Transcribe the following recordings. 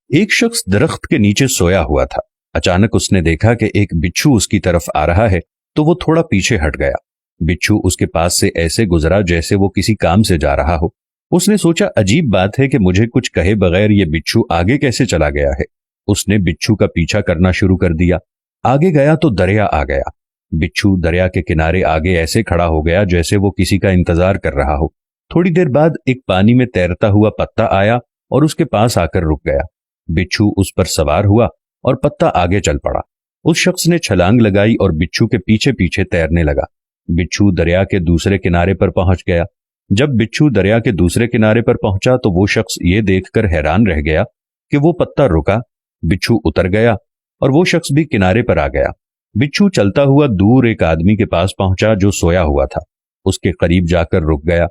ایک شخص درخت کے نیچے سویا ہوا تھا۔ اچانک اس نے دیکھا کہ ایک بچھو اس کی طرف آ رہا ہے تو وہ تھوڑا پیچھے ہٹ گیا۔ بچھو اس کے پاس سے ایسے گزرا جیسے وہ کسی کام سے جا رہا ہو۔ اس نے سوچا عجیب بات ہے کہ مجھے کچھ کہے بغیر یہ بچھو آگے کیسے چلا گیا ہے۔ اس نے بچھو کا پیچھا کرنا شروع کر دیا۔ آگے گیا تو دریا آ گیا۔ بچھو دریا کے کنارے آگے ایسے کھڑا ہو گیا جیسے وہ کسی کا انتظار کر رہا ہو۔ تھوڑی دیر بعد ایک پانی میں تیرتا ہوا پتا آیا اور اس کے پاس آ کر رک گیا۔ بچھو اس پر سوار ہوا اور پتا آگے چل پڑا۔ اس شخص نے چھلانگ لگائی اور بچھو کے پیچھے پیچھے تیرنے لگا۔ بچھو دریا کے دوسرے کنارے پر پہنچ گیا۔ جب بچھو دریا کے دوسرے کنارے پر پہنچا تو وہ شخص یہ دیکھ کر حیران رہ گیا کہ وہ پتا رکا، بچھو اتر گیا اور وہ شخص بھی کنارے پر آ گیا۔ بچھو چلتا ہوا دور ایک آدمی کے پاس پہنچا جو سویا ہوا تھا۔ اس کے قریب جا کر رک گیا۔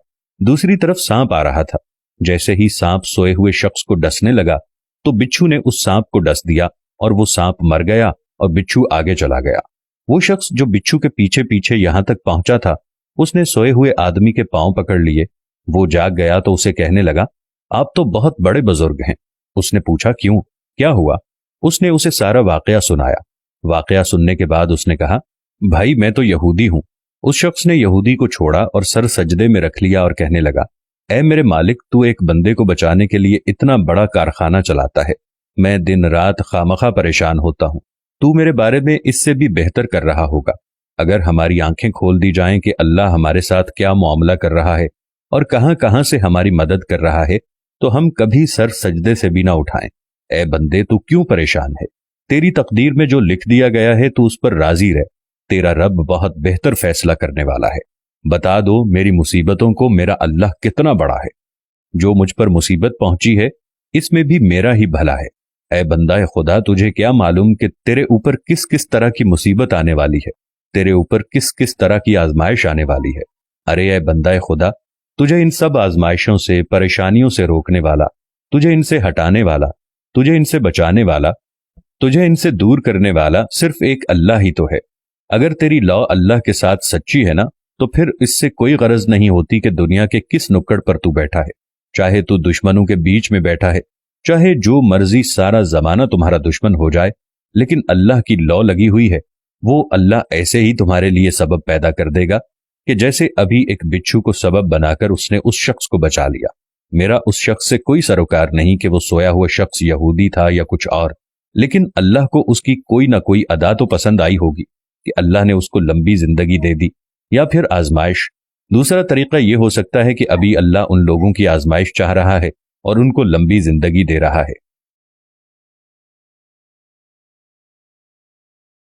دوسری طرف سانپ آ رہا تھا۔ جیسے ہی سانپ سوئے ہوئے شخص کو ڈسنے لگا تو بچھو نے اس سانپ کو ڈس دیا اور وہ سانپ مر گیا اور بچھو آگے چلا گیا۔ وہ شخص جو بچھو کے پیچھے پیچھے یہاں تک پہنچا تھا، اس نے سوئے ہوئے آدمی کے پاؤں پکڑ لیے۔ وہ جاگ گیا تو اسے کہنے لگا، آپ تو بہت بڑے بزرگ ہیں۔ اس نے پوچھا کیوں، کیا ہوا؟ اس نے اسے سارا واقعہ سنایا۔ واقعہ سننے کے بعد اس نے کہا، بھائی میں تو یہودی ہوں۔ اس شخص نے یہودی کو چھوڑا اور سر سجدے میں رکھ لیا اور کہنے لگا، اے میرے مالک، تو ایک بندے کو بچانے کے لیے اتنا بڑا کارخانہ چلاتا ہے۔ میں دن رات خامخواہ پریشان ہوتا ہوں۔ تو میرے بارے میں اس سے بھی بہتر کر رہا ہوگا۔ اگر ہماری آنکھیں کھول دی جائیں کہ اللہ ہمارے ساتھ کیا معاملہ کر رہا ہے اور کہاں کہاں سے ہماری مدد کر رہا ہے تو ہم کبھی سر سجدے سے بھی نہ اٹھائیں۔ اے بندے، تو کیوں پریشان ہے؟ تیری تقدیر میں جو لکھ دیا گیا ہے تو اس پر راضی رہ۔ تیرا رب بہت بہتر فیصلہ کرنے والا ہے۔ بتا دو میری مصیبتوں کو میرا اللہ کتنا بڑا ہے۔ جو مجھ پر مصیبت پہنچی ہے اس میں بھی میرا ہی بھلا ہے۔ اے بندہ خدا، تجھے کیا معلوم کہ تیرے اوپر کس کس طرح کی مصیبت آنے والی ہے، تیرے اوپر کس کس طرح کی آزمائش آنے والی ہے۔ ارے اے بندہ خدا، تجھے ان سب آزمائشوں سے، پریشانیوں سے روکنے والا، تجھے ان سے ہٹانے والا، تجھے ان سے بچانے والا، تجھے ان سے دور کرنے والا صرف ایک اللہ ہی تو ہے۔ اگر تیری لا اللہ کے ساتھ سچی ہے نا تو پھر اس سے کوئی غرض نہیں ہوتی کہ دنیا کے کس نکڑ پر تو بیٹھا ہے، چاہے تو دشمنوں کے بیچ میں بیٹھا ہے، چاہے جو مرضی سارا زمانہ تمہارا دشمن ہو جائے، لیکن اللہ کی لا لگی ہوئی ہے۔ وہ اللہ ایسے ہی تمہارے لیے سبب پیدا کر دے گا کہ جیسے ابھی ایک بچھو کو سبب بنا کر اس نے اس شخص کو بچا لیا۔ میرا اس شخص سے کوئی سروکار نہیں کہ وہ سویا ہوا شخص یہودی تھا یا کچھ اور، لیکن اللہ کو اس کی کوئی نہ کوئی ادا تو پسند آئی ہوگی کہ اللہ نے اس کو لمبی زندگی دے دی، یا پھر آزمائش۔ دوسرا طریقہ یہ ہو سکتا ہے کہ ابھی اللہ ان لوگوں کی آزمائش چاہ رہا ہے اور ان کو لمبی زندگی دے رہا ہے۔